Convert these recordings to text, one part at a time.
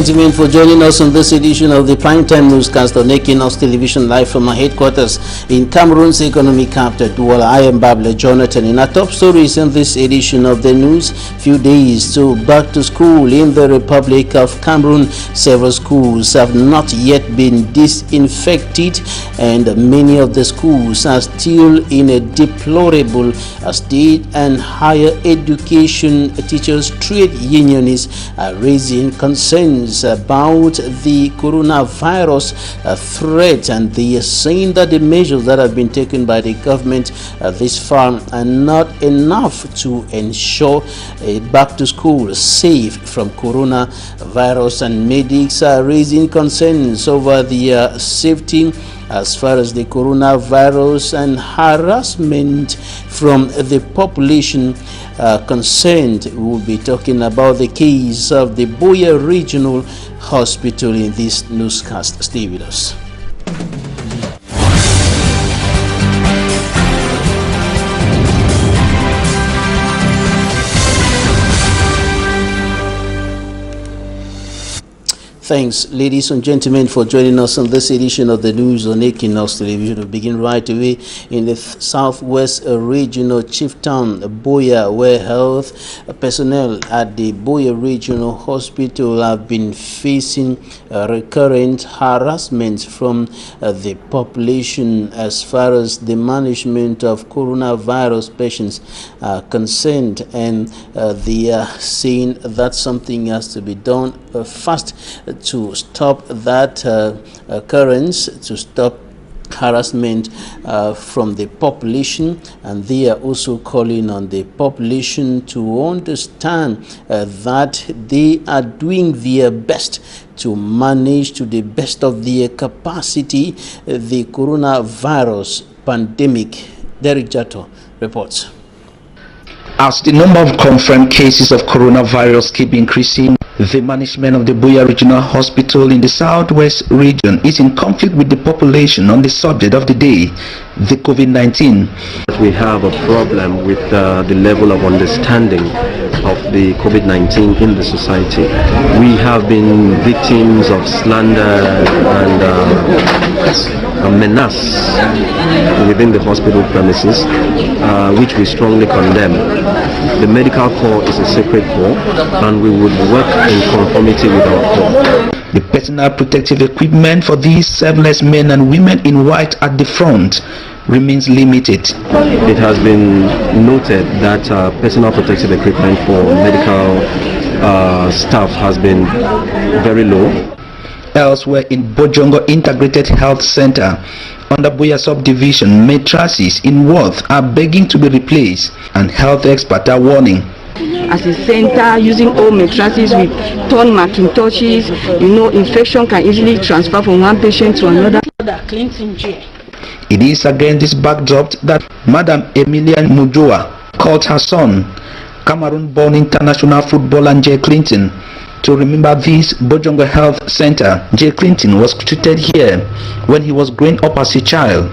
Gentlemen, for joining us on this edition of the Primetime Newscast on Equinoxe Television, live from our headquarters in Cameroon's economic capital, Douala. I am Babla Jonathan. In our top stories in this edition of the news, few days to back to school in the Republic of Cameroon. Several schools have not yet been disinfected, and many of the schools are still in a deplorable state, and higher education teachers trade unionists are raising concerns about the coronavirus threat, and they are saying that the measures that have been taken by the government this far are not enough to ensure a back to school safe from coronavirus, and medics are raising concerns over the safety as far as the coronavirus and harassment from the population concerned. We will be talking about the case of the Boya Regional Hospital in this newscast. Stay with us. Thanks, ladies and gentlemen, for joining us on this edition of the news on Equinoxe Television. We begin right away in the southwest regional chieftown, Boya, where health personnel at the Boya Regional Hospital have been facing recurrent harassment from the population as far as the management of coronavirus patients are concerned, and they are saying that something has to be done fast to stop that occurrence, to stop harassment from the population. And they are also calling on the population to understand that they are doing their best to manage to the best of their capacity the coronavirus pandemic. Derek Jato reports. As the number of confirmed cases of coronavirus keep increasing, the management of the Boya Regional Hospital in the southwest region is in conflict with the population on the subject of the day, the COVID-19. We have a problem with the level of understanding of the COVID-19 in the society. We have been victims of slander and a menace within the hospital premises, which we strongly condemn. The medical corps is a sacred corps, and we would work in conformity with our corps. The personal protective equipment for these serviceless men and women in white at the front remains limited. It has been noted that personal protective equipment for medical staff has been very low. Elsewhere in Bojongo Integrated Health Center, under Boya subdivision, mattresses in worth are begging to be replaced, and health experts are warning. As a center, using old mattresses with torn Macintoshes, infection can easily transfer from one patient to another. It is against this backdrop that Madam Emilia Mujoa called her son, Cameroon-born international footballer Jay Clinton, to remember this Bojongo Health Center. Jay Clinton was treated here when he was growing up as a child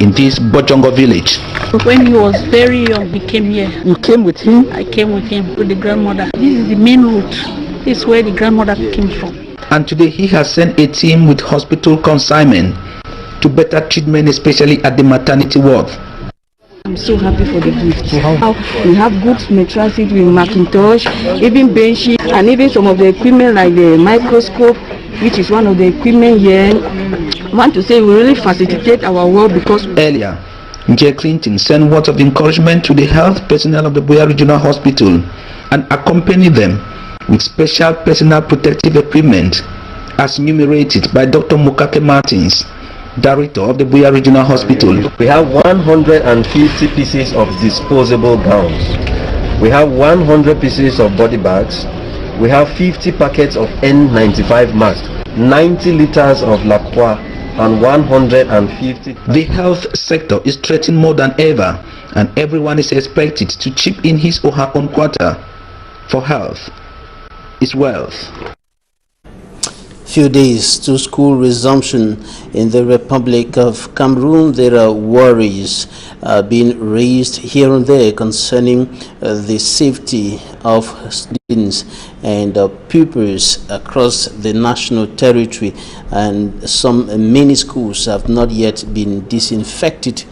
in this Bojongo village. When he was very young, he came here. You came with him? I came with him to the grandmother. This is the main route. This is where the grandmother came from. And today he has sent a team with hospital consignment to better treatment, especially at the maternity ward. I'm so happy for the gift. We have good mattresses with Macintosh, even benches, and even some of the equipment like the microscope, which is one of the equipment here. I want to say we really facilitate our work because earlier, Jay Clinton sent words of encouragement to the health personnel of the Boya Regional Hospital and accompanied them with special personal protective equipment as enumerated by Dr. Mukake Martins, Director of the Boya Regional Hospital. We have 150 pieces of disposable gowns. We have 100 pieces of body bags. We have 50 packets of N95 masks, 90 liters of La Croix, and 150. The health sector is threatened more than ever, and everyone is expected to chip in his or her own quota, for health is wealth. Few days to school resumption in the Republic of Cameroon, there are worries being raised here and there concerning the safety of students and pupils across the national territory, and many schools have not yet been disinfected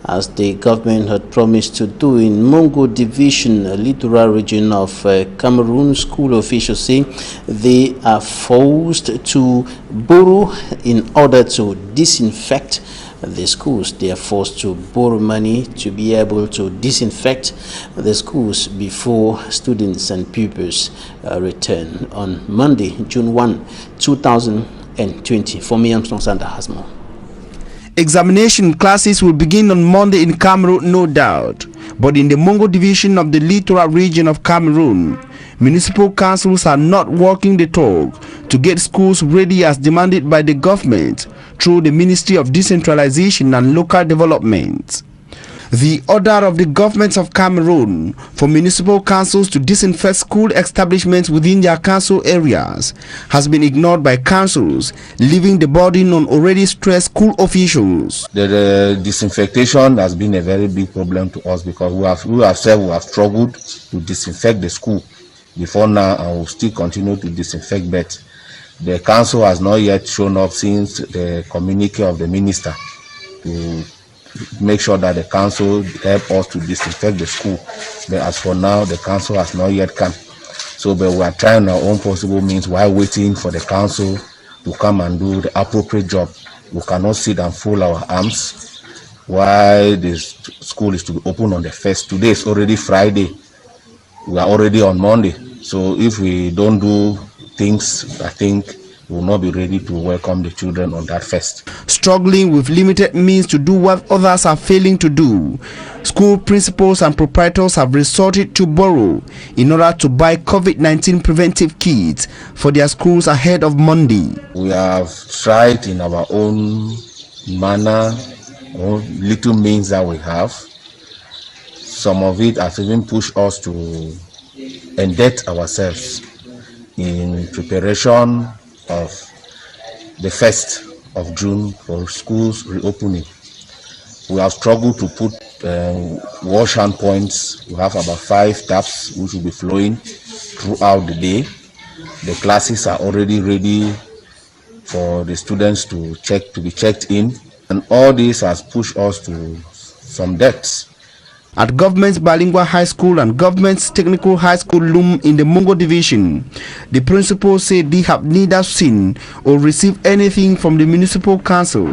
as the government had promised to do. In Mongo Division, a littoral region of Cameroon, school officials say they are forced to borrow in order to disinfect the schools. They are forced to borrow money to be able to disinfect the schools before students and pupils return on Monday, June 1, 2020. For me, I'm Sanda Hasmo. Examination classes will begin on Monday in Cameroon, no doubt. But in the Mongo division of the littoral region of Cameroon, municipal councils are not walking the talk to get schools ready as demanded by the government through the Ministry of Decentralization and Local Development. The order of the government of Cameroon for municipal councils to disinfect school establishments within their council areas has been ignored by councils, leaving the burden on already stressed school officials. The disinfectation has been a very big problem to us because we have struggled to disinfect the school before now, and will still continue to disinfect, but the council has not yet shown up since the communique of the minister to make sure that the council help us to disinfect the school. But as for now, the council has not yet come. So but we are trying our own possible means while waiting for the council to come and do the appropriate job. We cannot sit and fold our arms while the school is to be open on the 1st. Today is already Friday. We are already on Monday. So if we don't do things, I think we will not be ready to welcome the children on that 1st. Struggling with limited means to do what others are failing to do, school principals and proprietors have resorted to borrow in order to buy COVID-19 preventive kits for their schools ahead of Monday. We have tried in our own manner, or little means that we have. Some of it has even pushed us to indebt ourselves in preparation of the 1st of June for schools reopening. We have struggled to put wash hand points. We have about 5 taps which will be flowing throughout the day. The classes are already ready for the students to be checked in, and all this has pushed us to some debts. At Government's Bilingual High School and Government's Technical High School Loom in the Mongo Division, the principals say they have neither seen or received anything from the municipal council.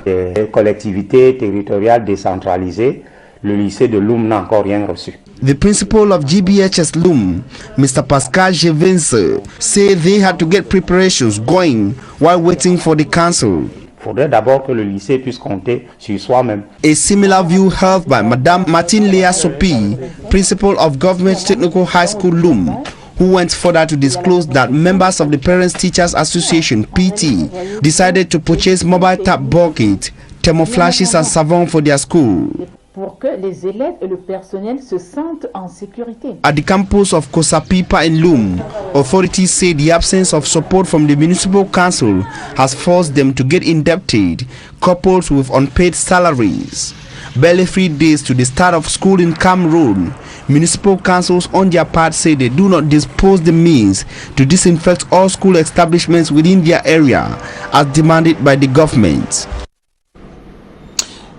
Les collectivités territoriales décentralisées, le lycée de Loom n'a encore rien reçu. The principal of GBHS Loom, Mr. Pascal Jevense, say they had to get preparations going while waiting for the council. Il faudrait d'abord que le lycée puisse compter sur soi-même. A similar view held by Madame Martine Lea Sopi, principal of Government Technical High School Loom, who went further to disclose that members of the Parents Teachers Association (PT) decided to purchase mobile tap bucket, thermoflashes and savon for their school. Pour que les élèves et le personnel se sentent en sécurité. At the campus of Kosapipa in Loom, authorities say the absence of support from the municipal council has forced them to get indebted, coupled with unpaid salaries. Barely 3 days to the start of school in Cameroon, municipal councils on their part say they do not dispose the means to disinfect all school establishments within their area as demanded by the government.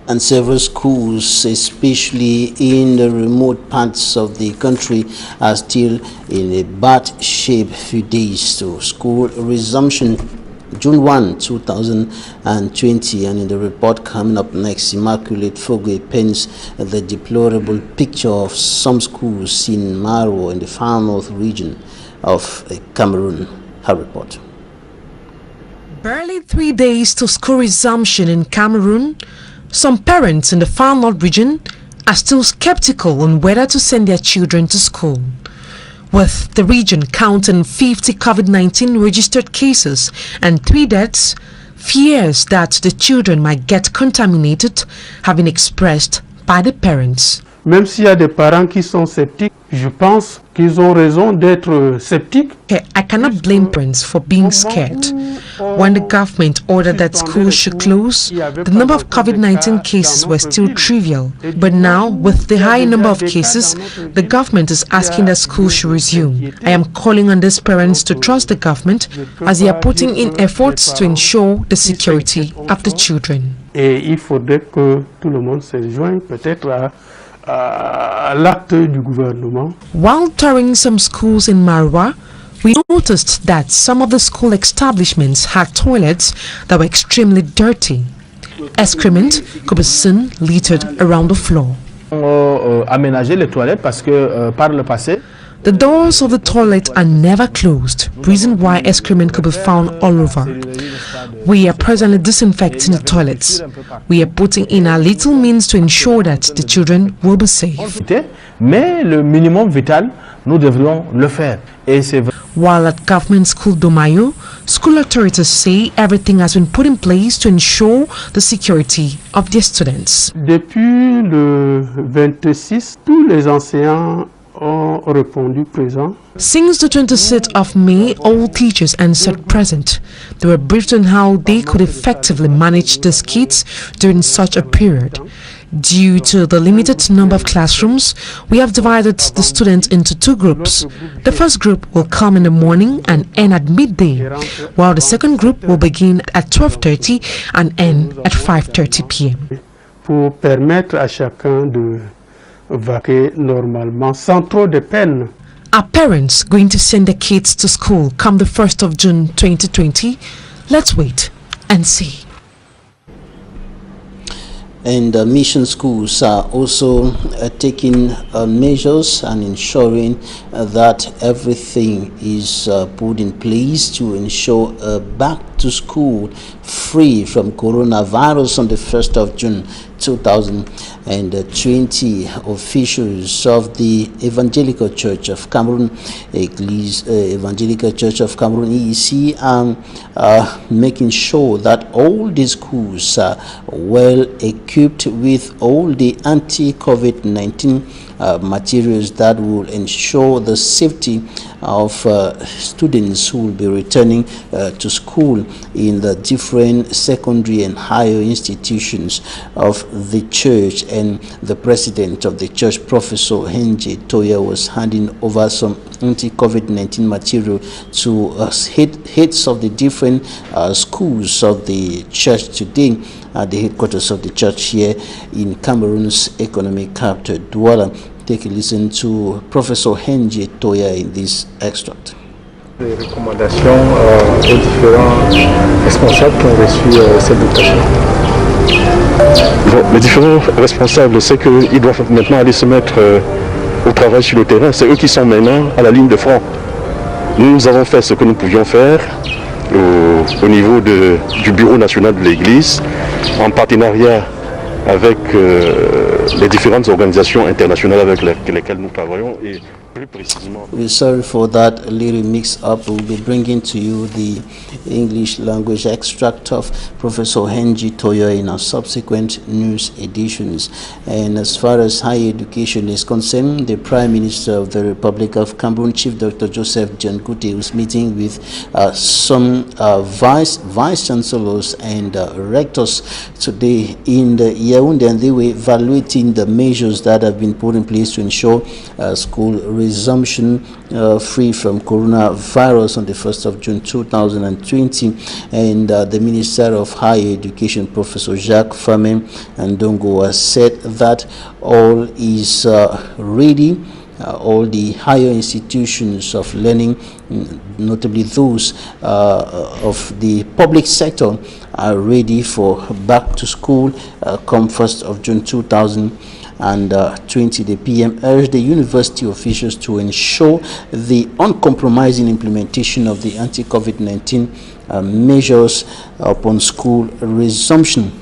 And several schools, especially in the remote parts of the country, are still in a bad shape. Few days to school resumption, June 1, 2020. And in the report coming up next, Immaculate Fogwe paints the deplorable picture of some schools in Maro in the far north region of Cameroon. Her report. Barely 3 days to school resumption in Cameroon, some parents in the far north region are still skeptical on whether to send their children to school. With the region counting 50 COVID-19 registered cases and 3 deaths, fears that the children might get contaminated have been expressed by the parents. Même s'il y a des parents qui sont sceptiques, je pense qu'ils ont raison d'être sceptiques. I cannot blame parents for being scared. When the government ordered that schools should close, the number of COVID-19 cases were still trivial. But now, with the high number of cases, the government is asking that schools should resume. I am calling on these parents to trust the government as they are putting in efforts to ensure the security of the children. Et il faudrait que tout le monde se joigne peut-être à l'acte du gouvernement. While touring some schools in Marwa, we noticed that some of the school establishments had toilets that were extremely dirty. Excrement could be seen littered around the floor. Aménager les toilettes parce que par le passé, the doors of the toilet are never closed, reason why excrement could be found all over. We are presently disinfecting the toilets. We are putting in our little means to ensure that the children will be safe. Mais le minimum vital, nous devrions le faire. Et c'est vrai. While at government school Domayo, school authorities say everything has been put in place to ensure the security of their students. Depuis le 26, tous les enseignants ont répondu présent. Since the 26th of May, all teachers answered present. They were briefed on how they could effectively manage these kids during such a period. Due to the limited number of classrooms, we have divided the students into two groups. The first group will come in the morning and end at midday, while the second group will begin at 12:30 and end at 5:30 p.m. Pour permettre à chacun de vaquer normalement sans trop de peine. Are parents going to send their kids to school come the 1st of June 2020? Let's wait and see. And mission schools are also taking measures and ensuring that everything is put in place to ensure back to school free from coronavirus on the 1st of June 2020. Officials of the Evangelical Church of Cameroon, Evangelical Church of Cameroon EEC, are making sure that all the schools are well equipped with all the anti-COVID-19 materials that will ensure the safety of students who will be returning to school in the different secondary and higher institutions of the church. And the president of the church, Professor Henji Toya, was handing over some anti-COVID-19 material to heads of the different schools of the church today at the headquarters of the church here in Cameroon's economic capital, Douala. Take a listen to Professor Henji Toya in this extract. Des recommandations aux différents responsables qui ont reçu cette dotation. Bon, les différents responsables, c'est qu'ils doivent maintenant aller se mettre au travail sur le terrain. C'est eux qui sont maintenant à la ligne de front. Nous avons fait ce que nous pouvions faire au niveau du bureau national de l'Église, en partenariat avec les différentes organisations internationales avec lesquelles nous travaillons. Et plus précisément. We're sorry for that little mix-up. We'll be bringing to you the English language extract of Professor Henji Toya in our subsequent news editions. And as far as higher education is concerned, the Prime Minister of the Republic of Cameroon, Chief Dr. Joseph John Kuti, was meeting with some vice chancellors and rectors today in the Yaoundé, and they were evaluating the measures that have been put in place to ensure school resumption free from coronavirus on the 1st of June 2020. And the Minister of Higher Education, Professor Jacques Famen Ndongo, has said that all is ready. All the higher institutions of learning, notably those of the public sector, are ready for back to school come 1st of June 2020. The PM urged the university officials to ensure the uncompromising implementation of the anti-COVID-19 measures upon school resumption.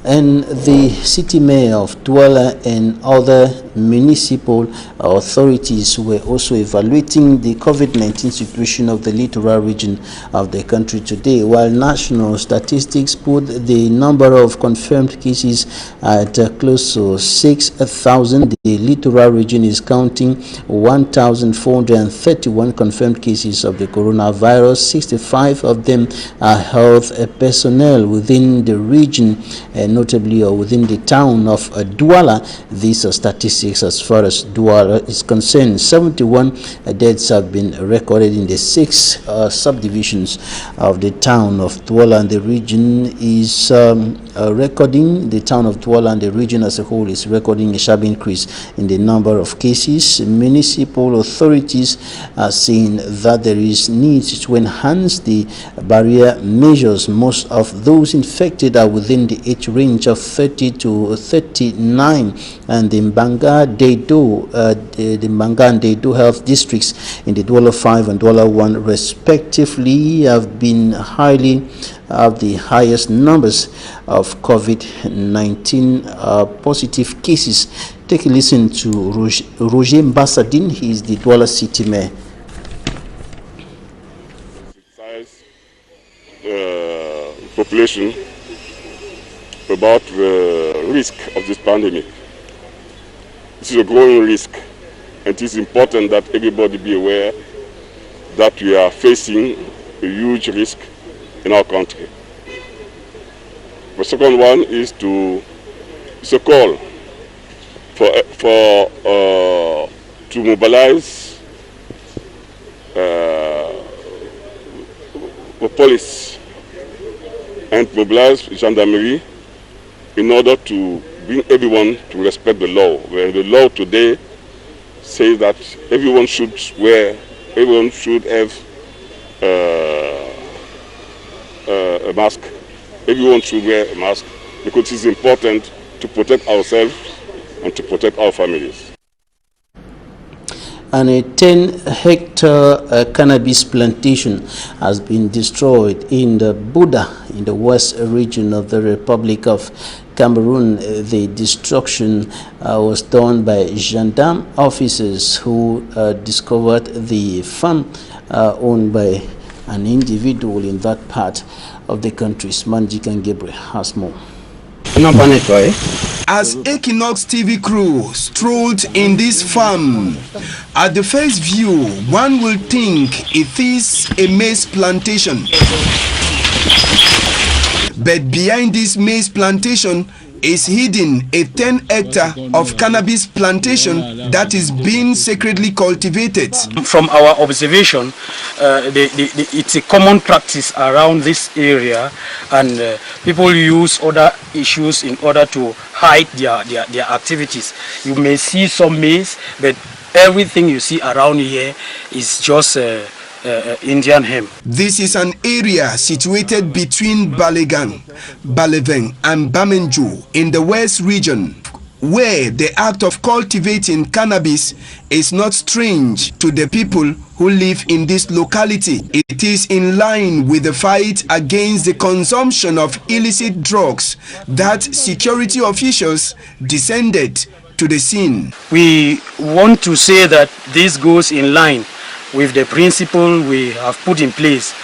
And the city mayor of Douala and other municipal authorities were also evaluating the COVID-19 situation of the littoral region of the country today, while national statistics put the number of confirmed cases at close to 6,000. The littoral region is counting 1,431 confirmed cases of the coronavirus. 65 of them are health personnel within the region, notably within the town of Douala. These are statistics as far as Douala is concerned. 71 deaths have been recorded in the 6 subdivisions of the town of Douala, and the region is recording, the town of Douala and the region as a whole is recording a sharp increase in the number of cases. Municipal authorities are saying that there is need to enhance the barrier measures. Most of those infected are within the age range of 30 to 39, and the Mbanga Dedo, the Mbanga and Dedo health districts in the Douala 5 and Douala 1 respectively have been the highest numbers of COVID-19 positive cases. Take a listen to Roger Mbassadine. He is the Douala city mayor. Population about the risk of this pandemic. This is a growing risk, and it is important that everybody be aware that we are facing a huge risk in our country. The second one is a call to mobilize the police and mobilize gendarmerie in order to bring everyone to respect the law. Where the law today says that everyone should have a mask. Everyone should wear a mask because it's important to protect ourselves and to protect our families. And a 10-hectare cannabis plantation has been destroyed in the Buda, in the west region of the Republic of Cameroon. The destruction was done by gendarme officers who discovered the farm owned by an individual in that part of the country. Manjik and Gabriel has more. As Equinoxe TV crew strolled in this farm, at the first view, one will think it is a maize plantation. But behind this maize plantation is hidden a 10-hectare of cannabis plantation that is being secretly cultivated. From our observation, it's a common practice around this area, and people use other issues in order to hide their activities. You may see some maize, but everything you see around here is just Indian hemp. This is an area situated between Balegang, Baleveng and Bamenju in the West region, where the act of cultivating cannabis is not strange to the people who live in this locality. It is in line with the fight against the consumption of illicit drugs that security officials descended to the scene. We want to say that this goes in line with the principle we have put in place,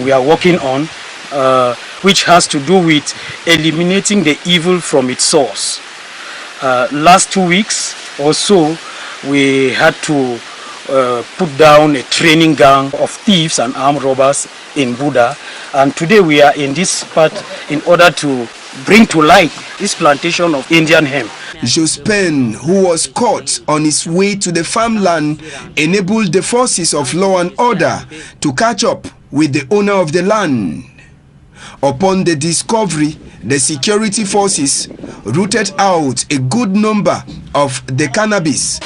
we are working on, which has to do with eliminating the evil from its source. Last 2 weeks or so, we had to put down a training gang of thieves and armed robbers in Buda, and today we are in this part in order to bring to light this plantation of Indian hemp. Jospin, who was caught on his way to the farmland, enabled the forces of law and order to catch up with the owner of the land. Upon the discovery, the security forces rooted out a good number of the cannabis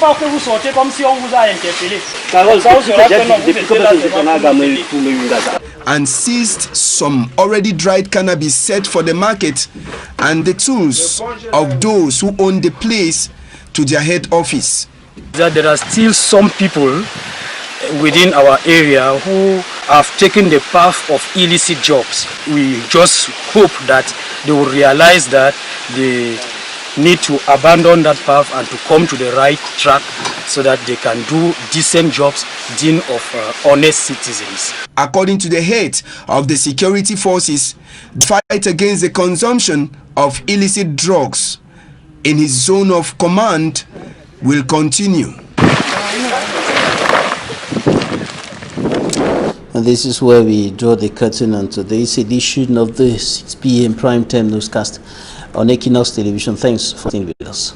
and seized some already dried cannabis set for the market and the tools of those who own the place to their head office. There are still some people within our area who have taken the path of illicit jobs. We just hope that they will realize that they need to abandon that path and to come to the right track so that they can do decent jobs deemed of honest citizens. According to the head of the security forces, the fight against the consumption of illicit drugs in his zone of command will continue. And this is where we draw the curtain on today's edition of the 6 p.m. primetime newscast on Equinoxe Television. Thanks for staying with us.